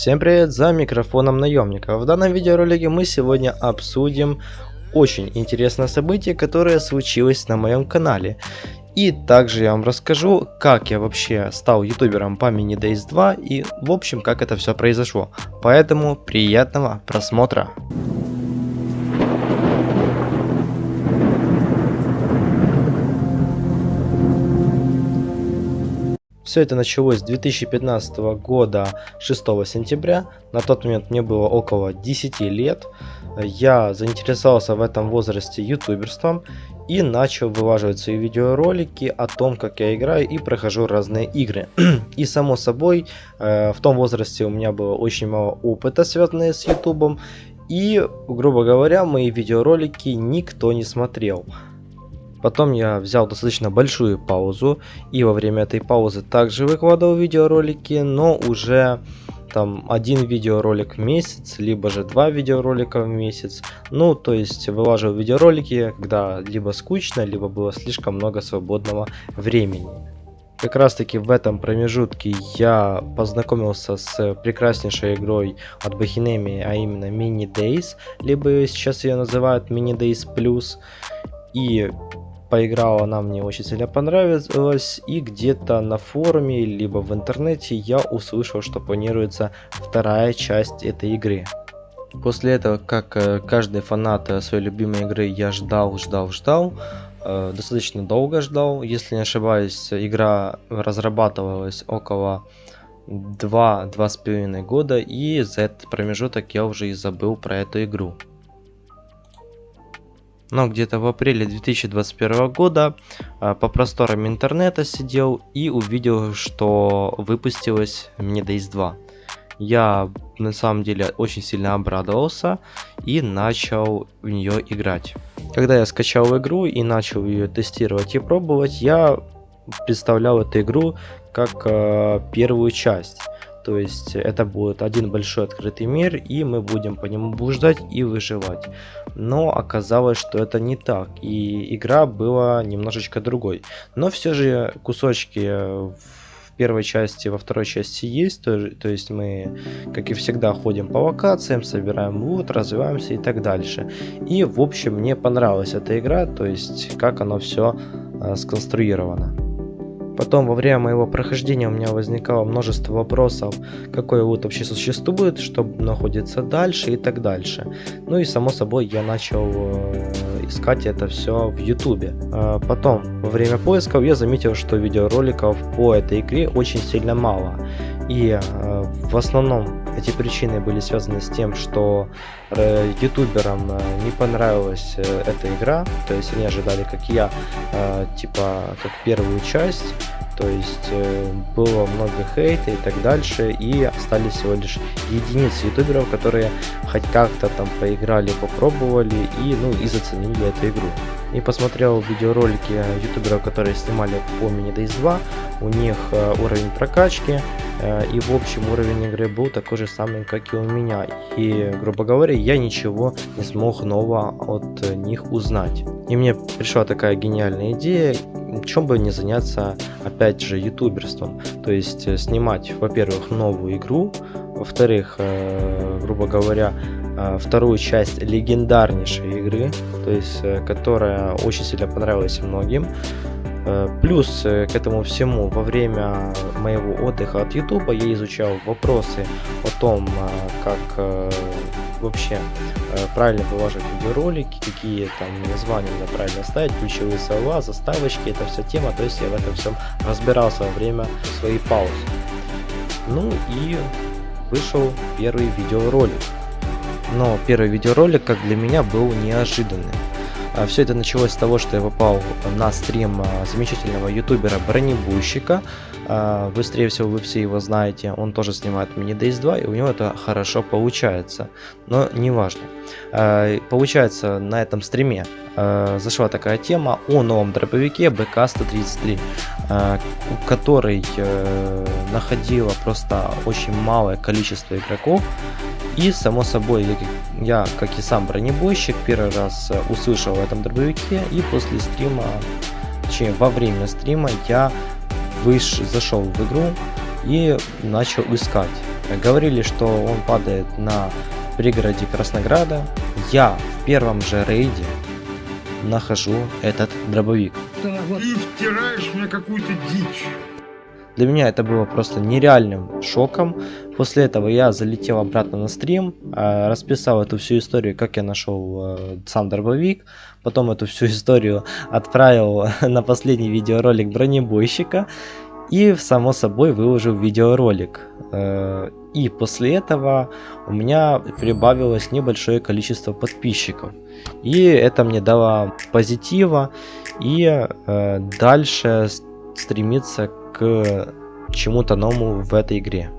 Всем привет, за микрофоном наемника. В данном видеоролике мы сегодня обсудим очень интересное событие, которое случилось на моем канале. И также я вам расскажу, как я вообще стал ютубером по Mini Days 2 и в общем как это все произошло. Поэтому приятного просмотра. Все это началось с 2015 года 6 сентября. На тот момент мне было около 10 лет. Я заинтересовался в этом возрасте ютуберством и начал вылаживать свои видеоролики о том, как я играю и прохожу разные игры. И само собой, в том возрасте у меня было очень мало опыта, связанного с ютубом. И, грубо говоря, мои видеоролики никто не смотрел. Потом я взял достаточно большую паузу, и во время этой паузы также выкладывал видеоролики, но уже там один видеоролик в месяц, либо же 2 видеоролика в месяц. Ну, то есть вылаживал видеоролики, когда либо скучно, либо было слишком много свободного времени. Как раз таки в этом промежутке я познакомился с прекраснейшей игрой от Bohinemi, а именно Mini Days, либо сейчас ее называют Mini Days Plus. И поиграла она мне очень сильно понравилась, и где-то на форуме либо в интернете я услышал, что планируется вторая часть этой игры. После этого, как каждый фанат своей любимой игры, я ждал, достаточно долго ждал. Если не ошибаюсь, игра разрабатывалась около 2-2,5 года, и за этот промежуток я уже и забыл про эту игру. Но где-то в апреле 2021 года по просторам интернета сидел и увидел, что выпустилась Mini Days 2. Я на самом деле очень сильно обрадовался и начал в нее играть. Когда я скачал игру и начал ее тестировать и пробовать, я представлял эту игру как первую часть. То есть это будет один большой открытый мир, и мы будем по нему блуждать и выживать. Но оказалось, что это не так, и игра была немножечко другой. Но все же кусочки в первой части, во второй части есть. То есть мы, как и всегда, ходим по локациям, собираем лут, развиваемся и так дальше. И в общем мне понравилась эта игра, то есть как оно все сконструировано. Потом во время моего прохождения у меня возникало множество вопросов, какой лут вообще существует, что находится дальше и так дальше. Ну и само собой я начал искать это все в ютубе. Потом во время поисков я заметил, что видеороликов по этой игре очень сильно мало. И в основном эти причины были связаны с тем, что ютуберам не понравилась эта игра, то есть они ожидали, как я, типа как первую часть, то есть было много хейта и так дальше, и остались всего лишь единицы ютуберов, которые хоть как-то там поиграли, попробовали и заценили эту игру. И посмотрел видеоролики ютуберов, которые снимали по Mini Days 2, у них уровень прокачки и в общем уровень игры был такой же самый, как и у меня. И, грубо говоря, я ничего не смог нового от них узнать. И мне пришла такая гениальная идея, чем бы не заняться опять же ютуберством. То есть снимать, во-первых, новую игру, во-вторых, грубо говоря, вторую часть легендарнейшей игры, то есть которая очень сильно понравилась многим. Плюс к этому всему во время моего отдыха от ютуба я изучал вопросы о том, как вообще правильно вылаживать видеоролики, какие там названия надо правильно ставить, ключевые слова, заставочки, это вся тема, то есть я в этом всем разбирался во время своей паузы. Ну и вышел первый видеоролик. Но первый видеоролик, как для меня, был неожиданным. Все это началось с того, что я попал на стрим замечательного ютубера Бронебойщика. Вы, скорее всего, вы все его знаете. Он тоже снимает Mini Days 2, и у него это хорошо получается. Но не важно. Получается, на этом стриме зашла такая тема о новом дробовике БК-133, который находило просто очень малое количество игроков. И само собой, я, как и сам бронебойщик, первый раз услышал о этом дробовике, и после стрима, точнее во время стрима, я зашел в игру и начал искать. Говорили, что он падает на пригороде Краснограда. Я в первом же рейде нахожу этот дробовик. Ты втираешь мне какую-то дичь. Для меня это было просто нереальным шоком. После этого я залетел обратно на стрим, расписал эту всю историю, как я нашел сам дробовик. Потом эту всю историю отправил на последний видеоролик бронебойщика. И, само собой, выложил видеоролик. И после этого у меня прибавилось небольшое количество подписчиков. И это мне дало позитива и дальше стремиться к чему-то новому в этой игре.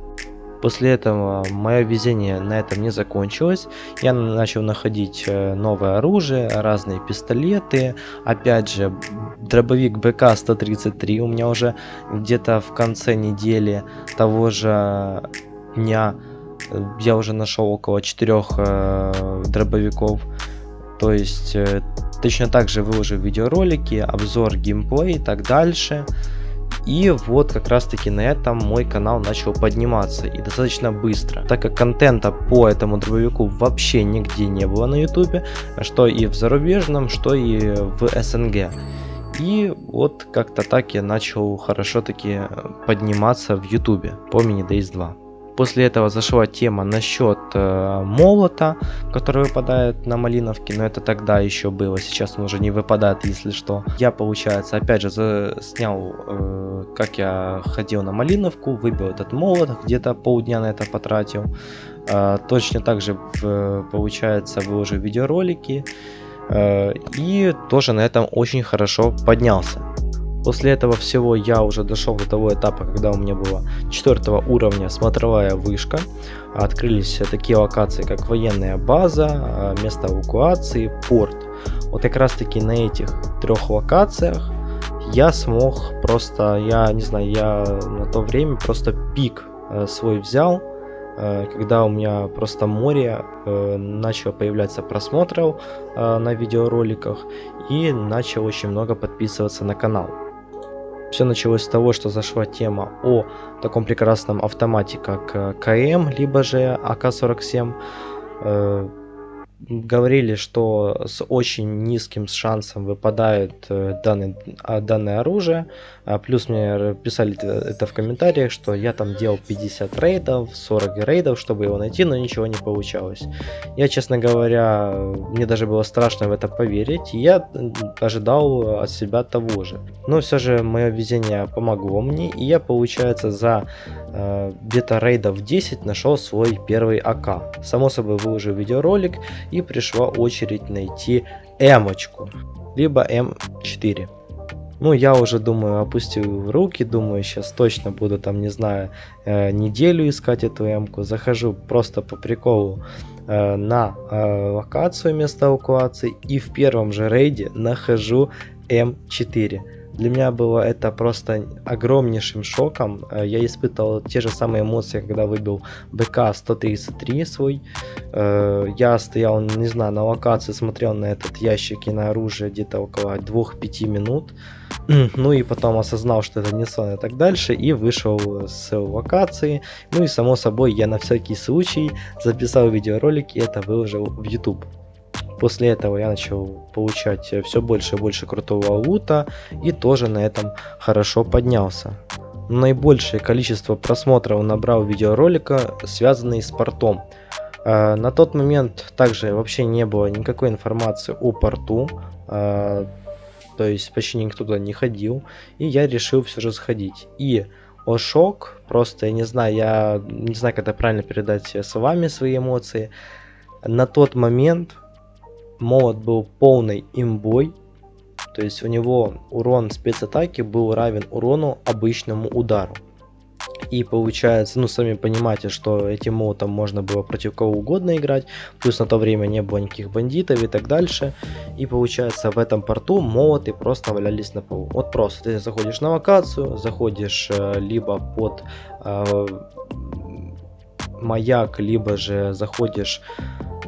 После этого мое везение на этом не закончилось. Я начал находить новое оружие, разные пистолеты. Опять же, дробовик БК-133 у меня уже где-то в конце недели того же дня я уже нашел около 4 дробовиков. То есть точно так же выложил видеоролики, обзор, геймплей и так дальше. И вот как раз таки на этом мой канал начал подниматься, и достаточно быстро, так как контента по этому дробовику вообще нигде не было на ютубе, что и в зарубежном, что и в СНГ. И вот как-то так я начал хорошо таки подниматься в ютубе по Mini Days 2. После этого зашла тема насчет молота, который выпадает на Малиновке, но это тогда еще было, сейчас он уже не выпадает, если что. Я, получается, опять же снял, как я ходил на Малиновку, выбил этот молот, где-то полдня на это потратил. Точно так же, получается, выложил видеоролики, и тоже на этом очень хорошо поднялся. После этого всего я уже дошел до того этапа, когда у меня была 4 уровня смотровая вышка. Открылись такие локации, как военная база, место эвакуации, порт. Вот как раз таки на этих 3 локациях я смог просто, я не знаю, я на то время просто пик свой взял, когда у меня просто море начало появляться просмотров на видеороликах и начал очень много подписываться на канал. Все началось с того, что зашла тема о таком прекрасном автомате, как КМ, либо же АК-47. Говорили, что с очень низким шансом выпадает данное оружие. Плюс мне писали это в комментариях, что я там делал 50 рейдов, 40 рейдов, чтобы его найти, но ничего не получалось. Я, честно говоря, мне даже было страшно в это поверить, и я ожидал от себя того же. Но все же мое везение помогло мне, и я, получается, за где-то рейдов 10 нашел свой первый АК. Само собой, выложил видеоролик, и пришла очередь найти М-очку, либо М4. Ну, я уже думаю, опустил руки, думаю, сейчас точно буду там, не знаю, неделю искать эту М-ку. Захожу просто по приколу на локацию места эвакуации, и в первом же рейде нахожу М4. Для меня было это просто огромнейшим шоком. Я испытывал те же самые эмоции, когда выбил БК-133 свой. Я стоял, не знаю, на локации, смотрел на этот ящик и на оружие где-то около 2-5 минут. Ну и потом осознал, что это не сон и так дальше, и вышел с локации. Ну и само собой я на всякий случай записал видеоролик и это выложил в YouTube. После этого я начал получать все больше и больше крутого лута и тоже на этом хорошо поднялся. Наибольшее количество просмотров набрал видеоролика, связанный с портом. На тот момент также вообще не было никакой информации о порту, то есть почти никто туда не ходил, и я решил все же сходить. И шок, просто я не знаю, как это правильно передать словами свои эмоции. На тот момент молот был полной имбой, то есть у него урон спецатаки был равен урону обычному удару. И получается, ну сами понимаете, что этим молотом можно было против кого угодно играть, плюс на то время не было никаких бандитов и так дальше. И получается в этом порту молоты просто валялись на полу. Вот просто ты заходишь на локацию, заходишь либо под маяк, либо же заходишь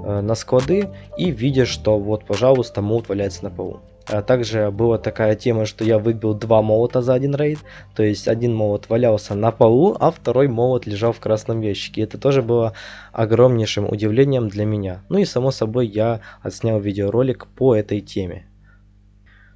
на склады и видишь, что вот, пожалуйста, молот валяется на полу. Также была такая тема, что я выбил 2 молота за один рейд. То есть один молот валялся на полу, а второй молот лежал в красном ящике. Это тоже было огромнейшим удивлением для меня. Ну и само собой я отснял видеоролик по этой теме.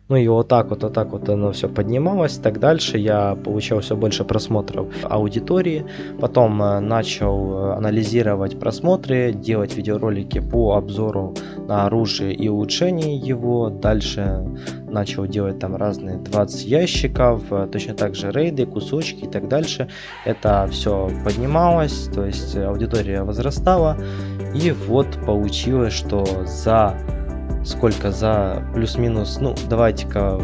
Ну и вот так вот оно все поднималось. Так дальше я получал все больше просмотров аудитории. Потом начал анализировать просмотры, делать видеоролики по обзору на оружие и улучшению его. Дальше начал делать там разные 20 ящиков, точно так же рейды, кусочки и так дальше. Это все поднималось, то есть аудитория возрастала. И вот получилось, что за плюс-минус, ну давайте-ка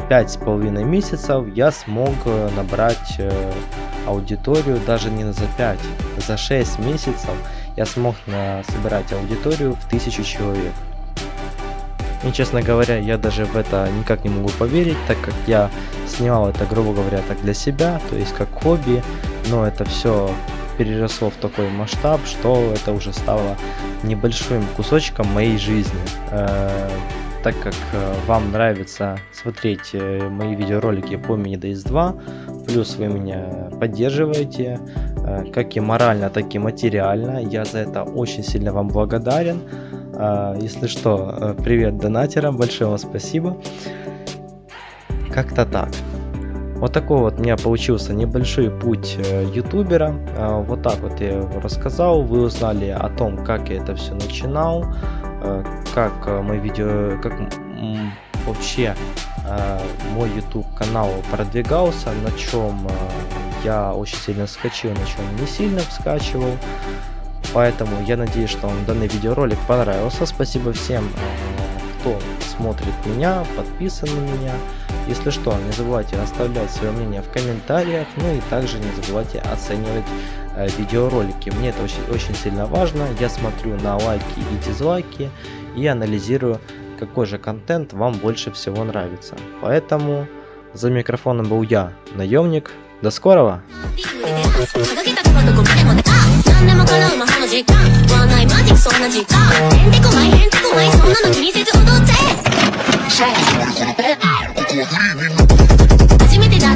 5,5 месяцев я смог набрать аудиторию, даже не за 5, за 6 месяцев я смог собирать аудиторию в 1000 человек. И честно говоря, я даже в это никак не могу поверить, так как я снимал это, грубо говоря, так для себя, то есть как хобби, но это все переросло в такой масштаб, что это уже стало небольшим кусочком моей жизни. Так как вам нравится смотреть мои видеоролики по Mini DayZ 2, плюс вы меня поддерживаете, как и морально, так и материально, я за это очень сильно вам благодарен. Если что, привет донатерам, большое вам спасибо. Как-то так. Вот такой вот у меня получился небольшой путь ютубера. Вот так вот я его рассказал. Вы узнали о том, как я это все начинал, как вообще мой YouTube канал продвигался, на чем я очень сильно скачил, на чем не сильно вскачивал. Поэтому я надеюсь, что вам данный видеоролик понравился. Спасибо всем, кто смотрит меня, подписан на меня. Если что, не забывайте оставлять свое мнение в комментариях, ну и также не забывайте оценивать видеоролики. Мне это очень сильно важно. Я смотрю на лайки и дизлайки и анализирую, какой же контент вам больше всего нравится. Поэтому за микрофоном был я, Наемник. До скорого!初めてだ